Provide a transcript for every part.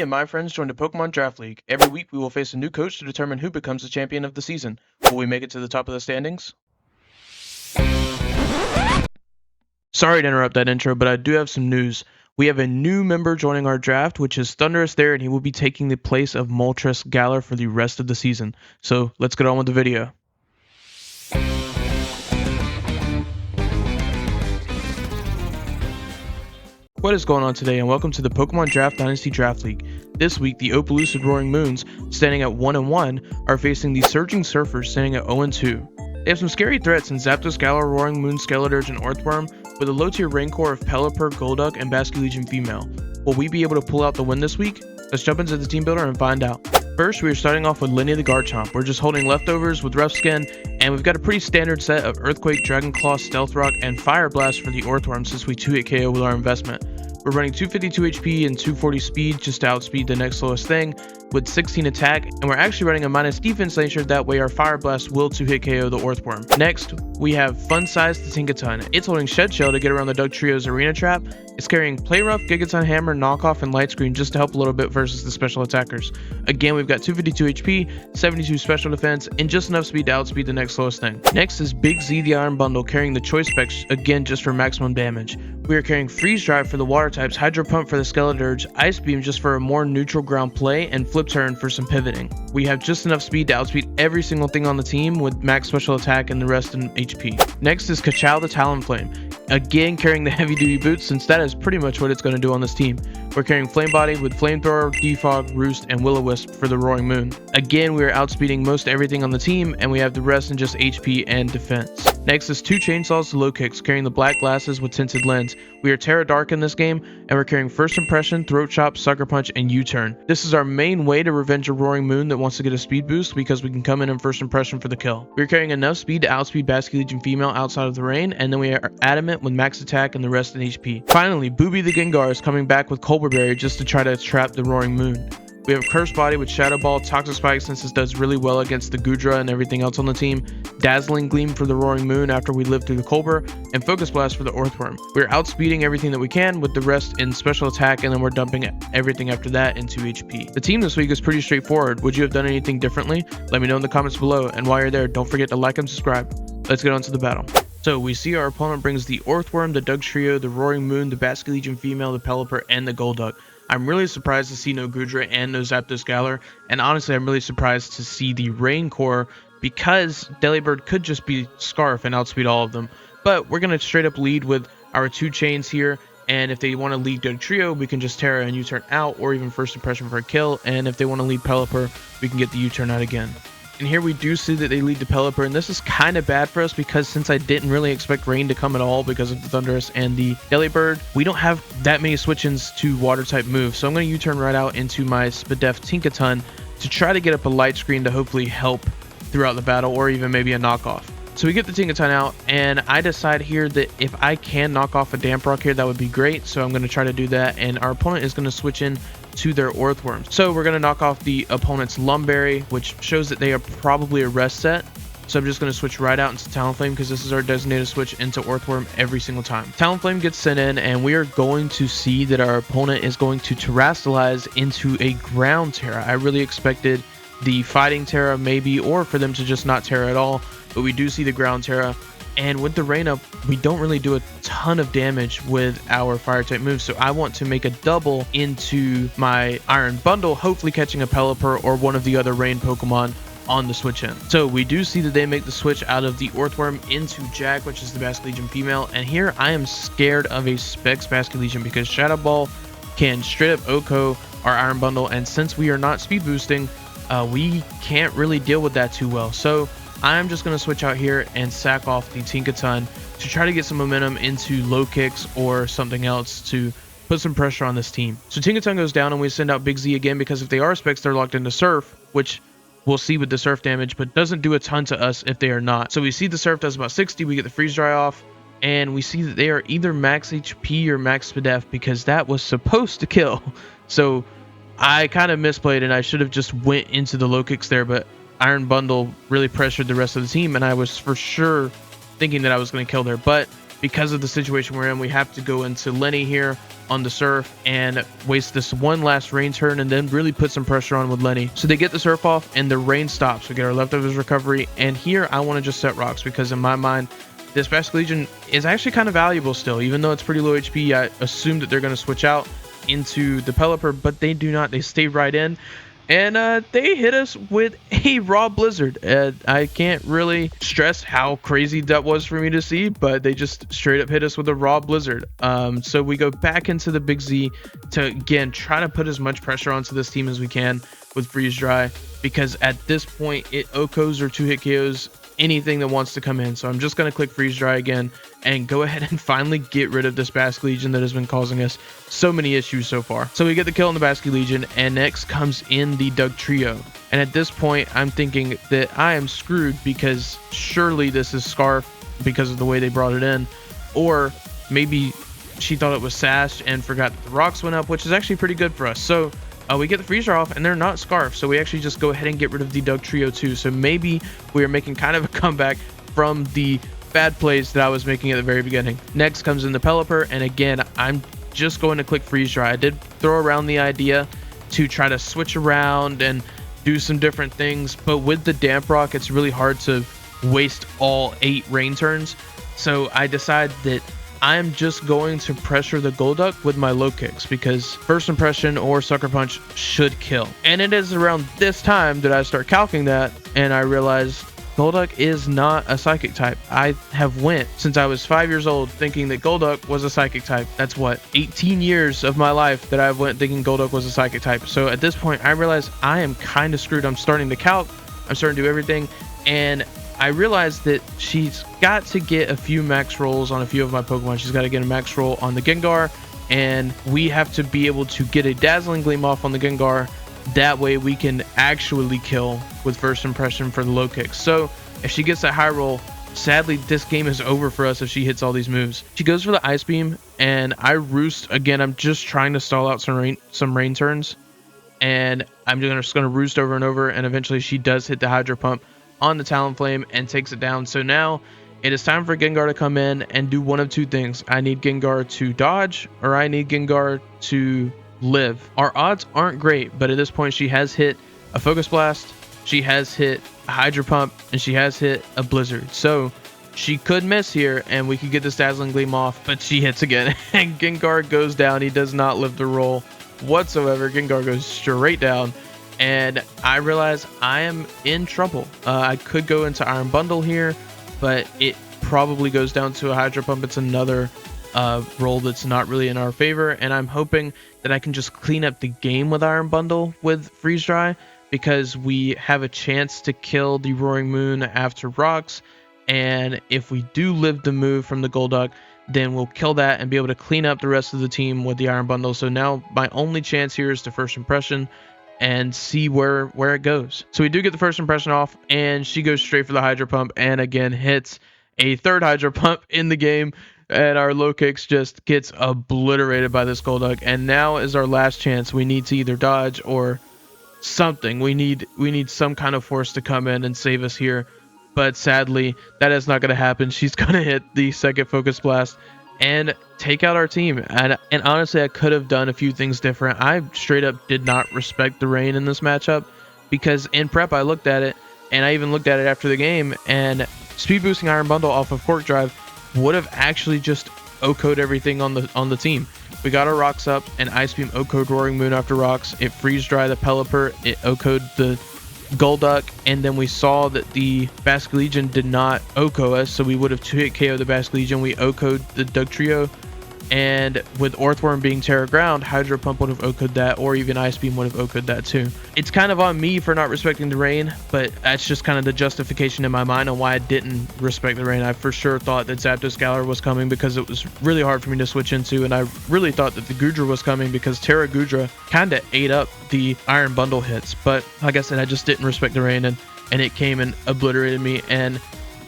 and my friends joined a Pokemon Draft League. Every week we will face a new coach to determine who becomes the champion of the season. Will we make it to the top of the standings? Sorry to interrupt that intro, but I do have some news. We have a new member joining our draft, which is Thunderous there, and he will be taking the place of Moltres Galar for the rest of the season. So let's get on with the video. What is going on today, and welcome to the Pokemon Draft Dynasty Draft League. This week, the Opaloosid Roaring Moons, standing at 1-1, are facing the Surging Surfers, standing at 0-2. They have some scary threats in Zapdos, Galar, Roaring Moon, Skeledirge, and Earthworm, with a low-tier Raincore of Pelipper, Golduck, and Basculegion Female. Will we be able to pull out the win this week? Let's jump into the team builder and find out. First, we are starting off with Linny the Garchomp. We're just holding leftovers with Rough Skin, and we've got a pretty standard set of Earthquake, Dragon Claw, Stealth Rock, and Fire Blast for the Earthworm since we 2-hit KO with our investment. We're running 252 HP and 240 speed just to outspeed the next slowest thing with 16 attack, and we're actually running a minus defense nature, that way our Fire Blast will 2-hit KO the Earthworm. Next, we have Fun Size the Tinkaton. It's holding Shed Shell to get around the Doug Trio's Arena Trap. It's carrying Play Rough, Gigaton Hammer, Knockoff, and Light Screen just to help a little bit versus the special attackers. Again, we've got 252 HP, 72 special defense, and just enough speed to outspeed the next slowest thing. Next is Big Z the Iron Bundle, carrying the Choice Specs, again just for maximum damage. We are carrying Freeze Drive for the water types, Hydro Pump for the Skeledirge, Ice Beam just for a more neutral ground play, and Flip Turn for some pivoting. We have just enough speed to outspeed every single thing on the team with max special attack and the rest in HP. Next is Kachow the Talonflame, again carrying the heavy duty boots since that is pretty much what it's going to do on this team. We're carrying Flame Body with Flamethrower, Defog, Roost, and Will-O-Wisp for the Roaring Moon. Again, we are outspeeding most everything on the team, and we have the rest in just HP and defense. Next is 2 Chainsaws to Low Kicks, carrying the Black Glasses with Tinted Lens. We are Terra Dark in this game, and we're carrying First Impression, Throat Chop, Sucker Punch, and U-Turn. This is our main way to revenge a Roaring Moon that wants to get a speed boost because we can come in First Impression for the kill. We're carrying enough speed to outspeed Basculegion Female outside of the rain, and then we are Adamant with max attack and the rest in HP. Finally, Booby the Gengar is coming back with Colbur Berry just to try to trap the Roaring Moon. We have Cursed Body with Shadow Ball, Toxic Spike since this does really well against the Goodra and everything else on the team, Dazzling Gleam for the Roaring Moon after we live through the Colbur, and Focus Blast for the Earthworm. We're outspeeding everything that we can with the rest in special attack, and then we're dumping everything after that into HP. The team this week is pretty straightforward. Would you have done anything differently? Let me know in the comments below, and while you're there, don't forget to like and subscribe. Let's get on to the battle. So we see our opponent brings the Earthworm, the Doug Trio, the Roaring Moon, the Basculegion Female, the Pelipper, and the Golduck. I'm really surprised to see no Goodra and no Zapdos Galar, and honestly I'm really surprised to see the Raincore because Delibird could just be Scarf and outspeed all of them. But we're going to straight up lead with our 2 chains here, and if they want to lead Doug Trio, we can just Terra and U-turn out, or even First Impression for a kill, and if they want to lead Pelipper, we can get the U-turn out again. And here we do see that they lead to Pelipper, and this is kind of bad for us because since I didn't really expect rain to come at all because of the Thunderous and the Delibird, we don't have that many switch-ins to water type moves. So I'm going to U-turn right out into my Spadef Tinkaton to try to get up a Light Screen to hopefully help throughout the battle, or even maybe a knockoff. So we get the Tinkaton out, and I decide here that if I can knock off a Damp Rock here, that would be great. So I'm going to try to do that, and our opponent is going to switch in to their Earthworms. So we're going to knock off the opponent's Lumberry, which shows that they are probably a rest set. So I'm just going to switch right out into Talonflame because this is our designated switch into Earthworm every single time. Talonflame gets sent in, and we are going to see that our opponent is going to Terrastalize into a Ground Terra. I really expected the Fighting Terra maybe, or for them to just not Terra at all, but we do see the Ground Terra. And with the rain up, we don't really do a ton of damage with our fire type moves, so I want to make a double into my Iron Bundle, hopefully catching a Pelipper or one of the other rain Pokemon on the switch in. So we do see that they make the switch out of the Earthworm into Jack, which is the Basculegion Female, and here I am scared of a Specs Basculegion because Shadow Ball can straight up OHKO our Iron Bundle, and since we are not speed boosting, we can't really deal with that too well. So I'm just going to switch out here and sack off the Tinkaton to try to get some momentum into Low Kicks or something else to put some pressure on this team. So Tinkaton goes down, and we send out Big Z again because if they are Specs, they're locked into Surf, which we'll see with the Surf damage, but doesn't do a ton to us if they are not. So we see the Surf does about 60, we get the Freeze Dry off, and we see that they are either max HP or max Spadef because that was supposed to kill. So I kind of misplayed, and I should have just went into the Low Kicks there, but Iron Bundle really pressured the rest of the team, and I was for sure thinking that I was going to kill there. But because of the situation we're in, we have to go into Lenny here on the surf and waste this one last rain turn and then really put some pressure on with Lenny. So they get the surf off and the rain stops. We get our leftovers recovery, and here I want to just set rocks because in my mind, this Basket Legion is actually kind of valuable still. Even though it's pretty low HP, I assume that they're going to switch out into the Pelipper, but they do not. They stay right in, and they hit us with a raw blizzard. I can't really stress how crazy that was for me to see, but they just straight up hit us with a raw blizzard. So we go back into the Big Z to, again, try to put as much pressure onto this team as we can with Freeze Dry, because at this point, it OHKOs or 2-hit KOs anything that wants to come in. So I'm just going to click Freeze Dry again and go ahead and finally get rid of this Basket Legion that has been causing us so many issues so far. So we get the kill on the Basket Legion, and next comes in the Dugtrio. And at this point, I'm thinking that I am screwed because surely this is Scarf because of the way they brought it in, or maybe she thought it was Sash and forgot that the rocks went up, which is actually pretty good for us. So we get the Freeze Dry off, and they're not Scarf, so we actually just go ahead and get rid of the Dugtrio too. So maybe we are making kind of a comeback from the bad plays that I was making at the very beginning. Next comes in the Pelipper, and again, I'm just going to click Freeze Dry. I did throw around the idea to try to switch around and do some different things, but with the Damp Rock, it's really hard to waste all 8 rain turns. So I decide that I'm just going to pressure the Golduck with my low kicks because First Impression or Sucker Punch should kill. And it is around this time that I start calcing that, and I realize Golduck is not a Psychic type. I have went since I was 5 years old thinking that Golduck was a Psychic type. That's what, 18 years of my life that I've went thinking Golduck was a Psychic type. So at this point, I realize I am kind of screwed. I'm starting to calc, I'm starting to do everything, and I realized that she's got to get a few max rolls on a few of my Pokemon. She's got to get a max roll on the Gengar, and we have to be able to get a Dazzling Gleam off on the Gengar. That way we can actually kill with First Impression for the low kicks. So if she gets that high roll, sadly this game is over for us if she hits all these moves. She goes for the Ice Beam, and I roost. Again, I'm just trying to stall out some rain turns, and I'm just going to roost over and over, and eventually she does hit the Hydro Pump on the Talonflame and takes it down. So now it is time for Gengar to come in and do one of two things. I need Gengar to dodge, or I need Gengar to live. Our odds aren't great, but at this point she has hit a Focus Blast, she has hit a Hydro Pump, and she has hit a Blizzard. So she could miss here and we could get this Dazzling Gleam off, but she hits again and Gengar goes down. He does not live the roll whatsoever. Gengar goes straight down, and I realize I am in trouble. I could go into Iron Bundle here, but it probably goes down to a Hydro Pump. It's another roll that's not really in our favor, and I'm hoping that I can just clean up the game with Iron Bundle with Freeze Dry, because we have a chance to kill the Roaring Moon after rocks, and if we do live the move from the Golduck, then we'll kill that and be able to clean up the rest of the team with the Iron Bundle. So now my only chance here is to First Impression and see where it goes. So we do get the First Impression off, and she goes straight for the Hydro Pump and again hits a third Hydro Pump in the game, and our low kicks just gets obliterated by this Golduck. And now is our last chance. We need to either dodge or something. We need some kind of force to come in and save us here, but sadly that is not going to happen. She's going to hit the second Focus Blast and take out our team. And honestly, I could have done a few things different. I straight up did not respect the rain in this matchup, because in prep I looked at it, and I even looked at it after the game, and speed boosting Iron Bundle off of Cork Drive would have actually just OHKO'd everything on the team. We got our rocks up, and Ice Beam OHKO'd Roaring Moon after rocks. It Freeze Dry the Pelipper, it OHKO'd the Golduck, and then we saw that the Basket Legion did not OHKO us, so we would have 2-hit KO the Basket Legion. We OHKO'd the Dugtrio, and with Orthworm being Terra Ground, Hydro Pump would have OHKO'd that, or even Ice Beam would have OHKO'd that too. It's kind of on me for not respecting the rain, but that's just kind of the justification in my mind on why I didn't respect the rain. I for sure thought that Zapdos Galar was coming because it was really hard for me to switch into, and I really thought that the Goodra was coming because Terra Goodra kind of ate up the Iron Bundle hits. But like I said, I just didn't respect the rain, and it came and obliterated me. And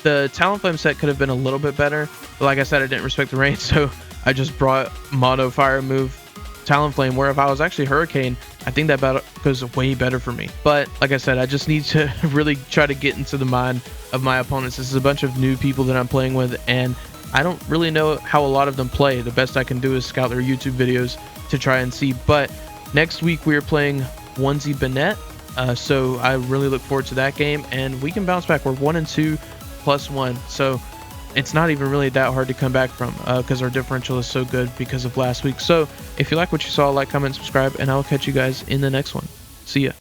the Talonflame set could have been a little bit better, but like I said, I didn't respect the rain, so I just brought Mono Fire move Talonflame, where if I was actually Hurricane, I think that battle goes way better for me. But like I said, I just need to really try to get into the mind of my opponents. This is a bunch of new people that I'm playing with, and I don't really know how a lot of them play. The best I can do is scout their YouTube videos to try and see. But next week we are playing Onesie Bennett, so I really look forward to that game, and we can bounce back. We're 1-2 +1, so it's not even really that hard to come back from, because our differential is so good because of last week. So if you like what you saw, like, comment, subscribe, and I'll catch you guys in the next one. See ya.